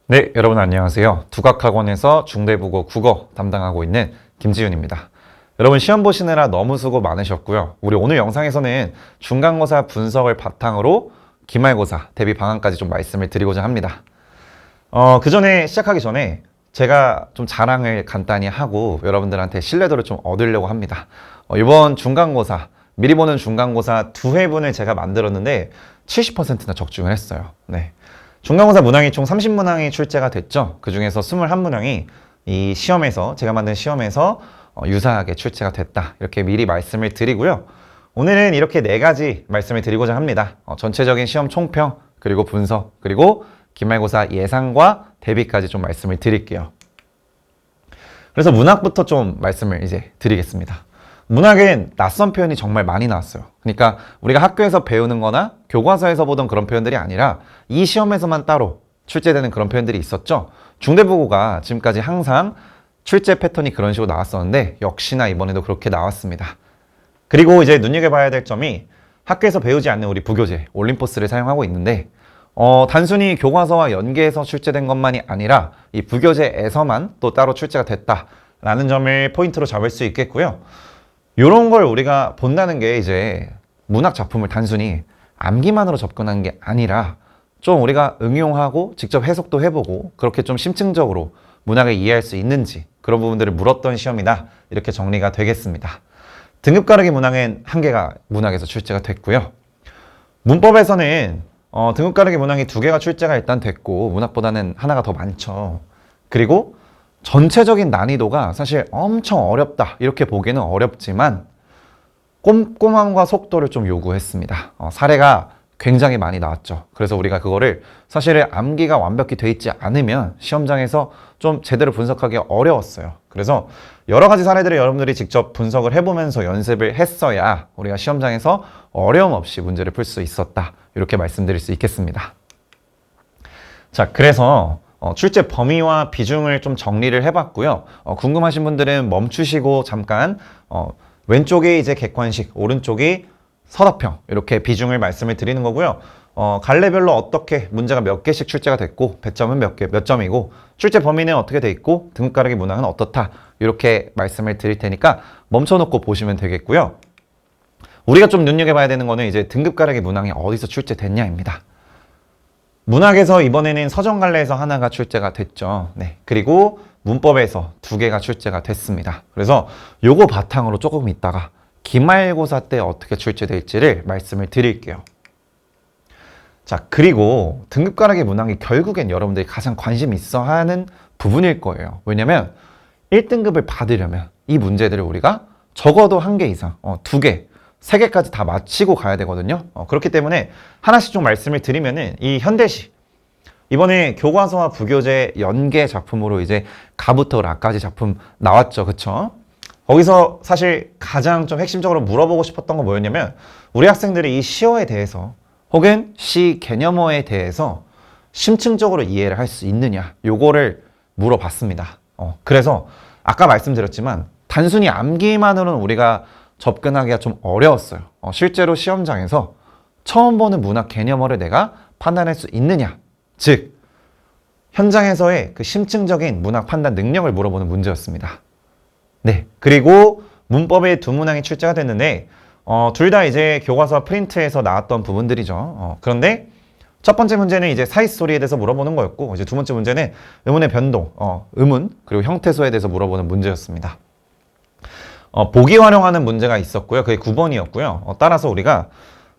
네, 여러분 안녕하세요. 두각학원에서 중대국어 국어 담당하고 있는 김지윤입니다. 여러분 시험 보시느라 너무 수고 많으셨고요. 우리 오늘 영상에서는 중간고사 분석을 바탕으로 기말고사 대비 방안까지 좀 말씀을 드리고자 합니다. 그 전에 시작하기 전에 제가 좀 자랑을 간단히 하고 여러분들한테 신뢰도를 좀 얻으려고 합니다. 이번 중간고사, 미리 보는 중간고사 두 회분을 제가 만들었는데 70%나 적중을 했어요. 네. 중간고사 문항이 총 30문항이 출제가 됐죠. 그 중에서 21문항이 이 시험에서, 제가 만든 시험에서 유사하게 출제가 됐다. 이렇게 미리 말씀을 드리고요. 오늘은 이렇게 네 가지 말씀을 드리고자 합니다. 전체적인 시험 총평, 그리고 분석, 그리고 기말고사 예상과 대비까지 좀 말씀을 드릴게요. 그래서 문학부터 좀 말씀을 이제 드리겠습니다. 문학은 낯선 표현이 정말 많이 나왔어요. 그러니까 우리가 학교에서 배우는 거나 교과서에서 보던 그런 표현들이 아니라 이 시험에서만 따로 출제되는 그런 표현들이 있었죠. 중대국어가 지금까지 항상 출제 패턴이 그런 식으로 나왔었는데 역시나 이번에도 그렇게 나왔습니다. 그리고 이제 눈여겨봐야 될 점이 학교에서 배우지 않는 우리 부교재 올림포스를 사용하고 있는데 단순히 교과서와 연계해서 출제된 것만이 아니라 이 부교재에서만 또 따로 출제가 됐다라는 점을 포인트로 잡을 수 있겠고요. 이런 걸 우리가 본다는 게 이제 문학 작품을 단순히 암기만으로 접근한 게 아니라 좀 우리가 응용하고 직접 해석도 해보고 그렇게 좀 심층적으로 문학을 이해할 수 있는지 그런 부분들을 물었던 시험이다. 이렇게 정리가 되겠습니다. 등급 가르기 문항은 한 개가 문학에서 출제가 됐고요. 문법에서는 등급 가르기 문항이 두 개가 출제가 일단 됐고 문학보다는 하나가 더 많죠. 그리고 전체적인 난이도가 사실 엄청 어렵다 이렇게 보기는 어렵지만 꼼꼼함과 속도를 좀 요구했습니다. 사례가 굉장히 많이 나왔죠. 그래서 우리가 그거를 사실 암기가 완벽히 돼 있지 않으면 시험장에서 좀 제대로 분석하기 어려웠어요. 그래서 여러 가지 사례들을 여러분들이 직접 분석을 해보면서 연습을 했어야 우리가 시험장에서 어려움 없이 문제를 풀 수 있었다. 이렇게 말씀드릴 수 있겠습니다. 자, 그래서 출제 범위와 비중을 좀 정리를 해봤고요. 궁금하신 분들은 멈추시고 잠깐 왼쪽이 이제 객관식, 오른쪽이 서답형 이렇게 비중을 말씀을 드리는 거고요. 갈래별로 어떻게 문제가 몇 개씩 출제가 됐고 배점은 몇 점이고 출제 범위는 어떻게 돼 있고 등급 가르기 문항은 어떻다 이렇게 말씀을 드릴 테니까 멈춰놓고 보시면 되겠고요. 우리가 좀 눈여겨봐야 되는 거는 이제 등급 가르기 문항이 어디서 출제됐냐입니다. 문학에서 이번에는 서정갈래에서 하나가 출제가 됐죠. 네. 그리고 문법에서 두 개가 출제가 됐습니다. 그래서 요거 바탕으로 조금 있다가 기말고사 때 어떻게 출제될지를 말씀을 드릴게요. 자, 그리고 등급 가르기 문항이 결국엔 여러분들이 가장 관심 있어 하는 부분일 거예요. 왜냐면 1등급을 받으려면 이 문제들을 우리가 적어도 한 개 이상, 두 개, 세 개까지 다 마치고 가야 되거든요. 그렇기 때문에 하나씩 좀 말씀을 드리면은 이 현대시 이번에 교과서와 부교재 연계 작품으로 이제 가부터 라까지 작품 나왔죠. 그쵸? 거기서 사실 가장 좀 핵심적으로 물어보고 싶었던 건 뭐였냐면 우리 학생들이 이 시어에 대해서 혹은 시 개념어에 대해서 심층적으로 이해를 할 수 있느냐 요거를 물어봤습니다. 그래서 아까 말씀드렸지만 단순히 암기만으로는 우리가 접근하기가 좀 어려웠어요. 실제로 시험장에서 처음 보는 문학 개념어를 내가 판단할 수 있느냐 즉 현장에서의 그 심층적인 문학 판단 능력을 물어보는 문제였습니다. 네, 그리고 문법의 두 문항이 출제가 됐는데 둘 다 이제 교과서 프린트에서 나왔던 부분들이죠. 그런데 첫 번째 문제는 이제 사이소리에 대해서 물어보는 거였고 이제 두 번째 문제는 의문의 변동, 의문 그리고 형태소에 대해서 물어보는 문제였습니다. 보기 활용하는 문제가 있었고요. 그게 9번이었고요. 따라서 우리가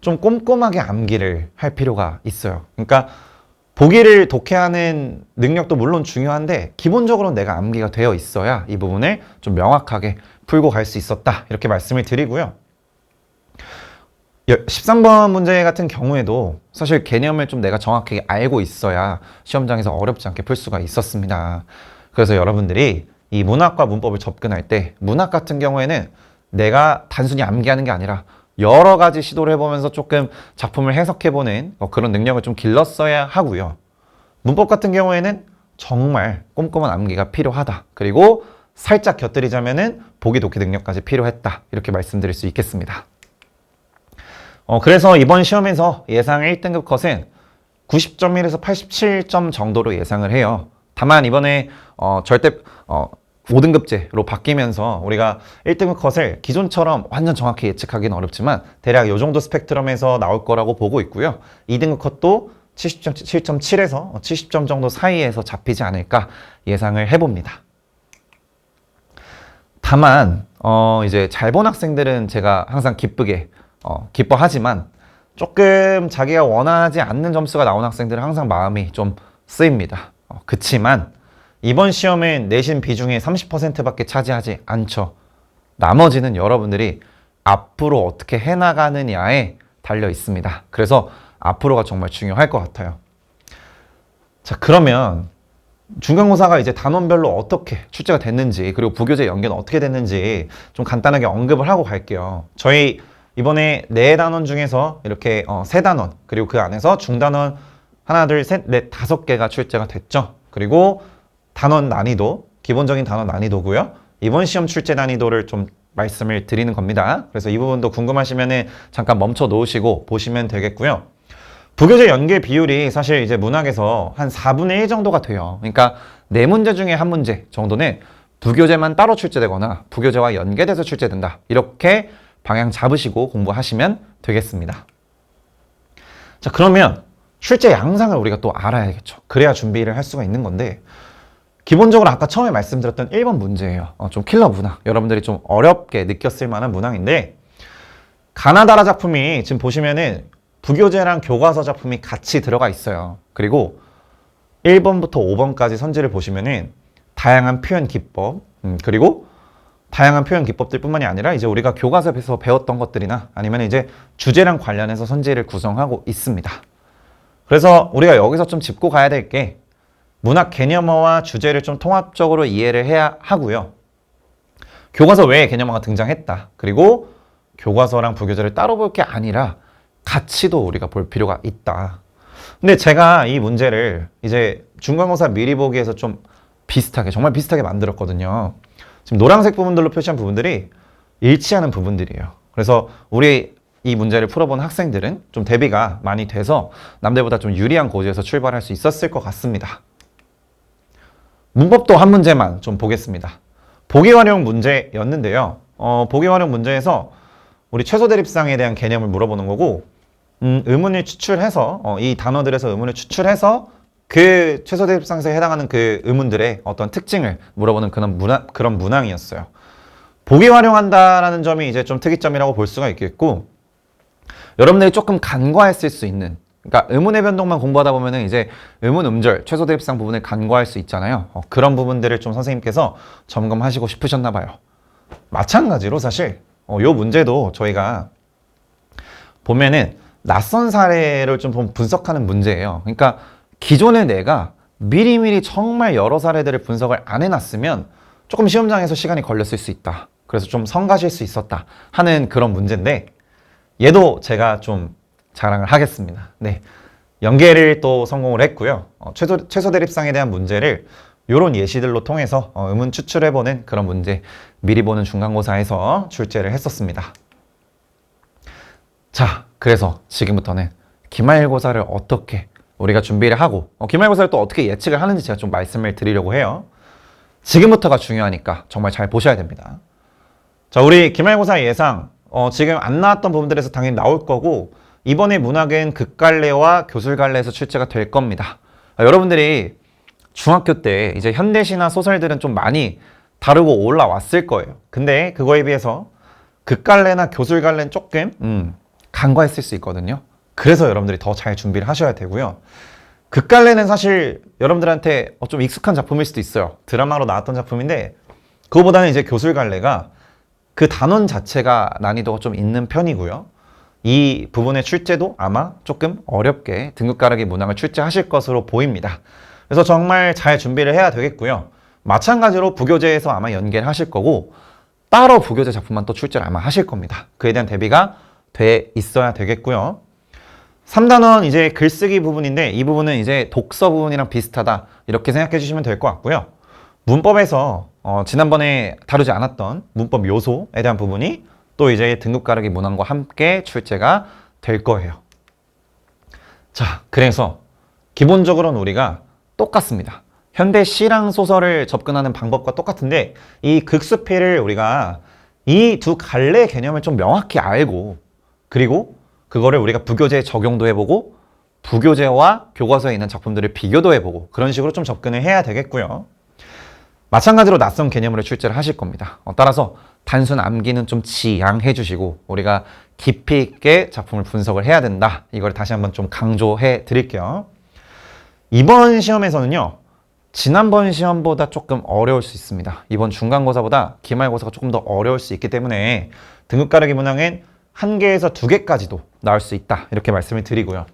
좀 꼼꼼하게 암기를 할 필요가 있어요. 그러니까 보기를 독해하는 능력도 물론 중요한데 기본적으로 내가 암기가 되어 있어야 이 부분을 좀 명확하게 풀고 갈 수 있었다. 이렇게 말씀을 드리고요. 13번 문제 같은 경우에도 사실 개념을 좀 내가 정확하게 알고 있어야 시험장에서 어렵지 않게 풀 수가 있었습니다. 그래서 여러분들이 이 문학과 문법을 접근할 때 문학 같은 경우에는 내가 단순히 암기하는 게 아니라 여러 가지 시도를 해보면서 조금 작품을 해석해보는 그런 능력을 좀 길렀어야 하고요. 문법 같은 경우에는 정말 꼼꼼한 암기가 필요하다. 그리고 살짝 곁들이자면은 보기 독해 능력까지 필요했다. 이렇게 말씀드릴 수 있겠습니다. 그래서 이번 시험에서 예상 1등급 컷은 90.1에서 87점 정도로 예상을 해요. 다만 이번에 절대 5등급제로 바뀌면서 우리가 1등급 컷을 기존처럼 완전 정확히 예측하기는 어렵지만 대략 이 정도 스펙트럼에서 나올 거라고 보고 있고요. 2등급 컷도 77.7에서 70점 정도 사이에서 잡히지 않을까 예상을 해봅니다. 다만 이제 잘 본 학생들은 제가 항상 기쁘게 기뻐하지만 조금 자기가 원하지 않는 점수가 나온 학생들은 항상 마음이 좀 쓰입니다. 그치만 이번 시험은 내신 비중의 30%밖에 차지하지 않죠. 나머지는 여러분들이 앞으로 어떻게 해나가느냐에 달려 있습니다. 그래서 앞으로가 정말 중요할 것 같아요. 자, 그러면 중간고사가 이제 단원별로 어떻게 출제가 됐는지 그리고 부교재 연계는 어떻게 됐는지 좀 간단하게 언급을 하고 갈게요. 저희 이번에 4단원 중에서 이렇게 3단원 그리고 그 안에서 중단원 하나, 둘, 셋, 넷, 5개가 출제가 됐죠. 그리고 단원 난이도, 기본적인 단원 난이도고요. 이번 시험 출제 난이도를 좀 말씀을 드리는 겁니다. 그래서 이 부분도 궁금하시면은 잠깐 멈춰 놓으시고 보시면 되겠고요. 부교재 연계 비율이 사실 이제 문학에서 한 4분의 1 정도가 돼요. 그러니까 4문제 중에 1문제 정도는 부교재만 따로 출제되거나 부교재와 연계돼서 출제된다. 이렇게 방향 잡으시고 공부하시면 되겠습니다. 자, 그러면 출제 양상을 우리가 또 알아야겠죠. 그래야 준비를 할 수가 있는 건데 기본적으로 아까 처음에 말씀드렸던 1번 문제예요. 좀 킬러 문항. 여러분들이 좀 어렵게 느꼈을 만한 문항인데 가나다라 작품이 지금 보시면은 부교재랑 교과서 작품이 같이 들어가 있어요. 그리고 1번부터 5번까지 선지를 보시면은 다양한 표현 기법, 그리고 다양한 표현 기법들 뿐만이 아니라 이제 우리가 교과서에서 배웠던 것들이나 아니면 이제 주제랑 관련해서 선지를 구성하고 있습니다. 그래서 우리가 여기서 좀 짚고 가야 될 게 문학 개념어와 주제를 좀 통합적으로 이해를 해야 하고요. 교과서 외에 개념어가 등장했다. 그리고 교과서랑 부교재를 따로 볼 게 아니라 같이도 우리가 볼 필요가 있다. 근데 제가 이 문제를 이제 중간고사 미리 보기에서 좀 비슷하게, 정말 비슷하게 만들었거든요. 지금 노란색 부분들로 표시한 부분들이 일치하는 부분들이에요. 그래서 우리 이 문제를 풀어본 학생들은 좀 대비가 많이 돼서 남들보다 좀 유리한 고지에서 출발할 수 있었을 것 같습니다. 문법도 한 문제만 좀 보겠습니다. 보기활용 문제였는데요. 보기활용 문제에서 우리 최소대립상에 대한 개념을 물어보는 거고 의문을 추출해서 이 단어들에서 의문을 추출해서 그 최소대립상에 해당하는 그 의문들의 어떤 특징을 물어보는 그런 문항이었어요. 보기 활용한다라는 점이 이제 좀 특이점이라고 볼 수가 있겠고 여러분들이 조금 간과했을 수 있는 그러니까 의문의 변동만 공부하다 보면은 이제 의문 음절 최소대립상 부분을 간과할 수 있잖아요. 그런 부분들을 좀 선생님께서 점검하시고 싶으셨나 봐요. 마찬가지로 사실 요 문제도 저희가 보면은 낯선 사례를 좀 분석하는 문제예요. 그러니까 기존에 내가 미리미리 정말 여러 사례들을 분석을 안 해놨으면 조금 시험장에서 시간이 걸렸을 수 있다. 그래서 좀 성가실 수 있었다 하는 그런 문제인데 얘도 제가 좀 자랑을 하겠습니다. 네, 연계를 또 성공을 했고요. 최소대립상에 대한 문제를 이런 예시들로 통해서 의문 추출해보는 그런 문제 미리 보는 중간고사에서 출제를 했었습니다. 자, 그래서 지금부터는 기말고사를 어떻게 우리가 준비를 하고 기말고사를 또 어떻게 예측을 하는지 제가 좀 말씀을 드리려고 해요. 지금부터가 중요하니까 정말 잘 보셔야 됩니다. 자, 우리 기말고사 예상 지금 안 나왔던 부분들에서 당연히 나올 거고 이번에 문학은 극갈래와 교술갈래에서 출제가 될 겁니다. 여러분들이 중학교 때 이제 현대시나 소설들은 좀 많이 다루고 올라왔을 거예요. 근데 그거에 비해서 극갈래나 교술갈래는 조금 간과했을 수 있거든요. 그래서 여러분들이 더 잘 준비를 하셔야 되고요. 극갈래는 사실 여러분들한테 좀 익숙한 작품일 수도 있어요. 드라마로 나왔던 작품인데 그거보다는 이제 교술갈래가 그 단원 자체가 난이도가 좀 있는 편이고요. 이 부분의 출제도 아마 조금 어렵게 등급 가르기 문항을 출제하실 것으로 보입니다. 그래서 정말 잘 준비를 해야 되겠고요. 마찬가지로 부교재에서 아마 연계를 하실 거고 따로 부교재 작품만 또 출제를 아마 하실 겁니다. 그에 대한 대비가 돼 있어야 되겠고요. 3단원 이제 글쓰기 부분인데 이 부분은 이제 독서 부분이랑 비슷하다 이렇게 생각해 주시면 될 것 같고요. 문법에서 지난번에 다루지 않았던 문법 요소에 대한 부분이 또 이제 등급 가르기 문항과 함께 출제가 될 거예요. 자, 그래서 기본적으로는 우리가 똑같습니다. 현대 C랑 소설을 접근하는 방법과 똑같은데 이 극수필을 우리가 이 두 갈래 개념을 좀 명확히 알고 그리고 그거를 우리가 부교재에 적용도 해보고 부교재와 교과서에 있는 작품들을 비교도 해보고 그런 식으로 좀 접근을 해야 되겠고요. 마찬가지로 낯선 개념으로 출제를 하실 겁니다. 따라서 단순 암기는 좀 지양해 주시고 우리가 깊이 있게 작품을 분석을 해야 된다. 이걸 다시 한번 좀 강조해 드릴게요. 이번 시험에서는요. 지난번 시험보다 조금 어려울 수 있습니다. 이번 중간고사보다 기말고사가 조금 더 어려울 수 있기 때문에 등급 가르기 문항은 1개에서 2개까지도 나올 수 있다. 이렇게 말씀을 드리고요.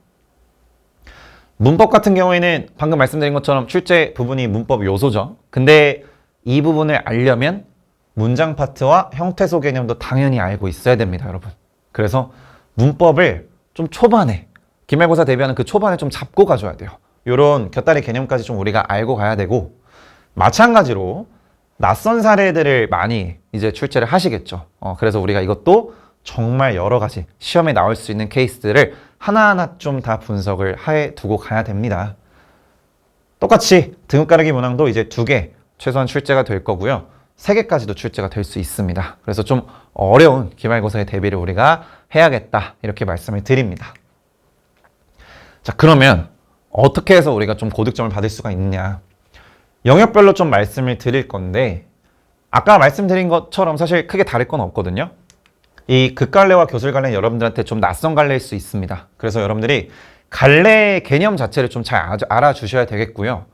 문법 같은 경우에는 방금 말씀드린 것처럼 출제 부분이 문법 요소죠. 근데 이 부분을 알려면 문장 파트와 형태소 개념도 당연히 알고 있어야 됩니다, 여러분. 그래서 문법을 좀 초반에, 기말고사 대비하는 그 초반에 좀 잡고 가줘야 돼요. 요런 곁다리 개념까지 좀 우리가 알고 가야 되고, 마찬가지로 낯선 사례들을 많이 이제 출제를 하시겠죠. 그래서 우리가 이것도 정말 여러 가지 시험에 나올 수 있는 케이스들을 하나하나 좀 다 분석을 해 두고 가야 됩니다. 똑같이 등급 가르기 문항도 이제 2개 최소한 출제가 될 거고요. 3개까지도 출제가 될 수 있습니다. 그래서 좀 어려운 기말고사의 대비를 우리가 해야겠다. 이렇게 말씀을 드립니다. 자, 그러면 어떻게 해서 우리가 좀 고득점을 받을 수가 있느냐. 영역별로 좀 말씀을 드릴 건데 아까 말씀드린 것처럼 사실 크게 다를 건 없거든요. 이 극갈래와 교술갈래는 여러분들한테 좀 낯선 갈래일 수 있습니다. 그래서 여러분들이 갈래의 개념 자체를 좀 잘 알아주셔야 되겠고요.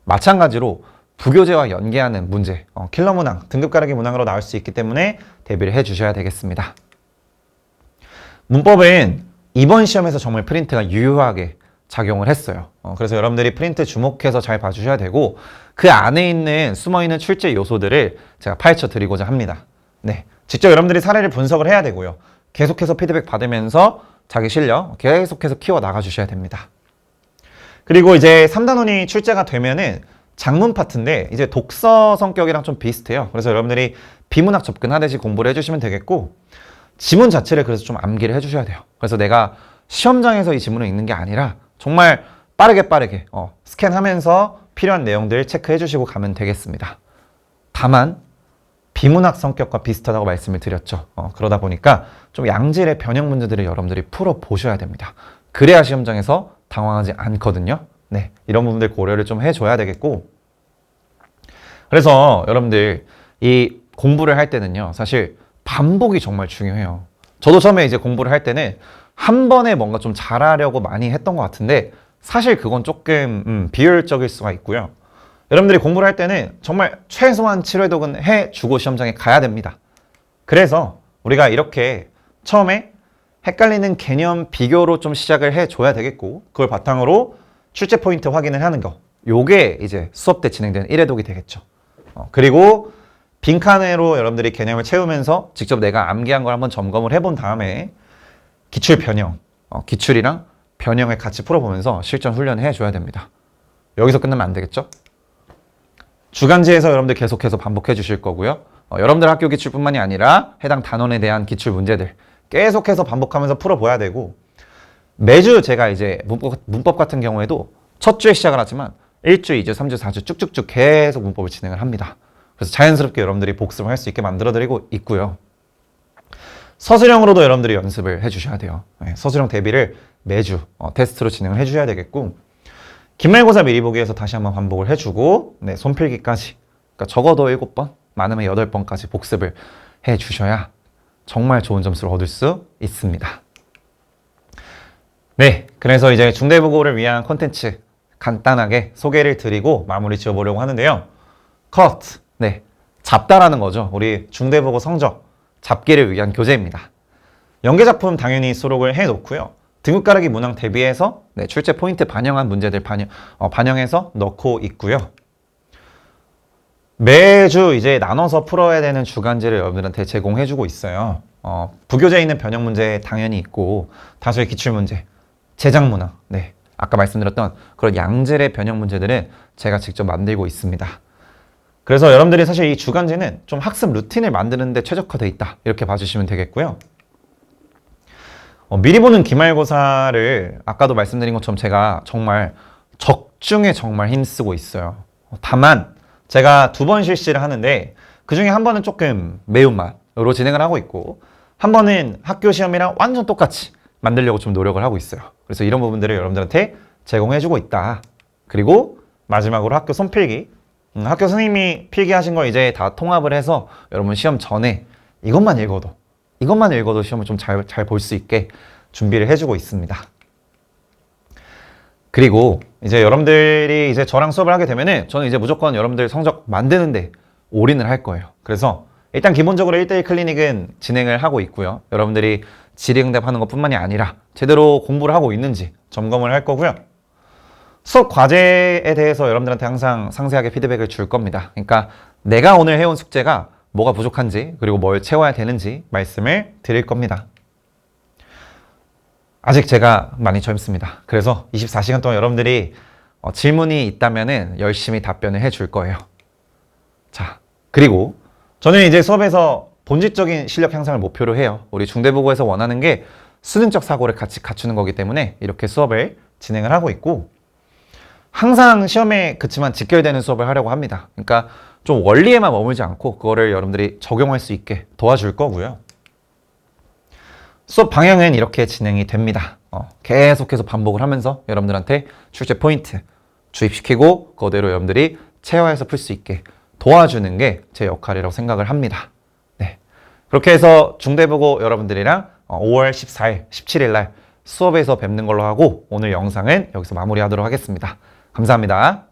마찬가지로 부교재와 연계하는 문제, 킬러 문항, 등급 가르기 문항으로 나올 수 있기 때문에 대비를 해주셔야 되겠습니다. 문법은 이번 시험에서 정말 프린트가 유효하게 작용을 했어요. 그래서 여러분들이 프린트 주목해서 잘 봐주셔야 되고 그 안에 있는 숨어있는 출제 요소들을 제가 파헤쳐 드리고자 합니다. 네, 직접 여러분들이 사례를 분석을 해야 되고요. 계속해서 피드백 받으면서 자기 실력 계속해서 키워 나가 주셔야 됩니다. 그리고 이제 3단원이 출제가 되면은 작문 파트인데 이제 독서 성격이랑 좀 비슷해요. 그래서 여러분들이 비문학 접근하듯이 공부를 해주시면 되겠고 지문 자체를 그래서 좀 암기를 해주셔야 돼요. 그래서 내가 시험장에서 이 지문을 읽는 게 아니라 정말 빠르게 스캔하면서 필요한 내용들 체크해 주시고 가면 되겠습니다. 다만 비문학 성격과 비슷하다고 말씀을 드렸죠. 그러다 보니까 좀 양질의 변형 문제들을 여러분들이 풀어보셔야 됩니다. 그래야 시험장에서 당황하지 않거든요. 네, 이런 부분들 고려를 좀 해줘야 되겠고 그래서 여러분들 이 공부를 할 때는요. 사실 반복이 정말 중요해요. 저도 처음에 이제 공부를 할 때는 한 번에 뭔가 좀 잘하려고 많이 했던 것 같은데 사실 그건 조금 비효율적일 수가 있고요. 여러분들이 공부를 할 때는 정말 최소한 7회독은 해주고 시험장에 가야 됩니다. 그래서 우리가 이렇게 처음에 헷갈리는 개념 비교로 좀 시작을 해줘야 되겠고 그걸 바탕으로 출제 포인트 확인을 하는 거 요게 이제 수업 때 진행되는 1회독이 되겠죠. 그리고 빈칸으로 여러분들이 개념을 채우면서 직접 내가 암기한 걸 한번 점검을 해본 다음에 기출 변형, 기출이랑 변형을 같이 풀어보면서 실전 훈련을 해줘야 됩니다. 여기서 끝나면 안 되겠죠? 주간지에서 여러분들 계속해서 반복해 주실 거고요. 여러분들 학교 기출뿐만이 아니라 해당 단원에 대한 기출 문제들 계속해서 반복하면서 풀어봐야 되고 매주 제가 이제 문법 같은 경우에도 첫 주에 시작을 하지만 1주, 2주, 3주, 4주 쭉쭉쭉 계속 문법을 진행을 합니다. 그래서 자연스럽게 여러분들이 복습을 할 수 있게 만들어드리고 있고요. 서술형으로도 여러분들이 연습을 해주셔야 돼요. 네, 서술형 대비를 매주 테스트로 진행을 해주셔야 되겠고 기말고사 미리 보기에서 다시 한번 반복을 해주고 네, 손필기까지 그러니까 적어도 7번, 많으면 8번까지 복습을 해주셔야 정말 좋은 점수를 얻을 수 있습니다. 네, 그래서 이제 중대부고를 위한 콘텐츠 간단하게 소개를 드리고 마무리 지어보려고 하는데요. 컷! 네, 잡다라는 거죠. 우리 중대부고 성적 잡기를 위한 교재입니다. 연계작품 당연히 수록을 해놓고요. 등급 가르기 문항 대비해서 네, 출제 포인트 반영한 문제들 반영해서 넣고 있고요. 매주 이제 나눠서 풀어야 되는 주간지를 여러분들한테 제공해주고 있어요. 부교재에 있는 변형 문제 당연히 있고 다수의 기출문제, 제작 문항, 네, 아까 말씀드렸던 그런 양질의 변형 문제들은 제가 직접 만들고 있습니다. 그래서 여러분들이 사실 이 주간지는 좀 학습 루틴을 만드는 데 최적화되어 있다 이렇게 봐주시면 되겠고요. 미리 보는 기말고사를 아까도 말씀드린 것처럼 제가 정말 적중에 정말 힘쓰고 있어요. 다만 제가 2번 실시를 하는데 그중에 한 번은 조금 매운맛으로 진행을 하고 있고 한 번은 학교 시험이랑 완전 똑같이 만들려고 좀 노력을 하고 있어요. 그래서 이런 부분들을 여러분들한테 제공해주고 있다. 그리고 마지막으로 학교 손필기. 학교 선생님이 필기하신 거 이제 다 통합을 해서 여러분 시험 전에 이것만 읽어도 시험을 좀 잘 볼 수 있게 준비를 해주고 있습니다. 그리고 이제 여러분들이 이제 저랑 수업을 하게 되면은 저는 이제 무조건 여러분들 성적 만드는데 올인을 할 거예요. 그래서 일단 기본적으로 1대1 클리닉은 진행을 하고 있고요. 여러분들이 질의응답하는 것뿐만이 아니라 제대로 공부를 하고 있는지 점검을 할 거고요. 수업 과제에 대해서 여러분들한테 항상 상세하게 피드백을 줄 겁니다. 그러니까 내가 오늘 해온 숙제가 뭐가 부족한지 그리고 뭘 채워야 되는지 말씀을 드릴 겁니다. 아직 제가 많이 젊습니다. 그래서 24시간 동안 여러분들이 질문이 있다면은 열심히 답변을 해줄 거예요. 자, 그리고 저는 이제 수업에서 본질적인 실력 향상을 목표로 해요. 우리 중대부고에서 원하는 게 수능적 사고를 같이 갖추는 거기 때문에 이렇게 수업을 진행을 하고 있고 항상 시험에 그치만 직결되는 수업을 하려고 합니다. 그러니까 좀 원리에만 머물지 않고 그거를 여러분들이 적용할 수 있게 도와줄 거고요. 수업 방향은 이렇게 진행이 됩니다. 계속해서 반복을 하면서 여러분들한테 출제 포인트 주입시키고 그대로 여러분들이 체화해서 풀 수 있게 도와주는 게 제 역할이라고 생각을 합니다. 네. 그렇게 해서 중대부고 여러분들이랑 5월 14일, 17일 날 수업에서 뵙는 걸로 하고 오늘 영상은 여기서 마무리하도록 하겠습니다. 감사합니다.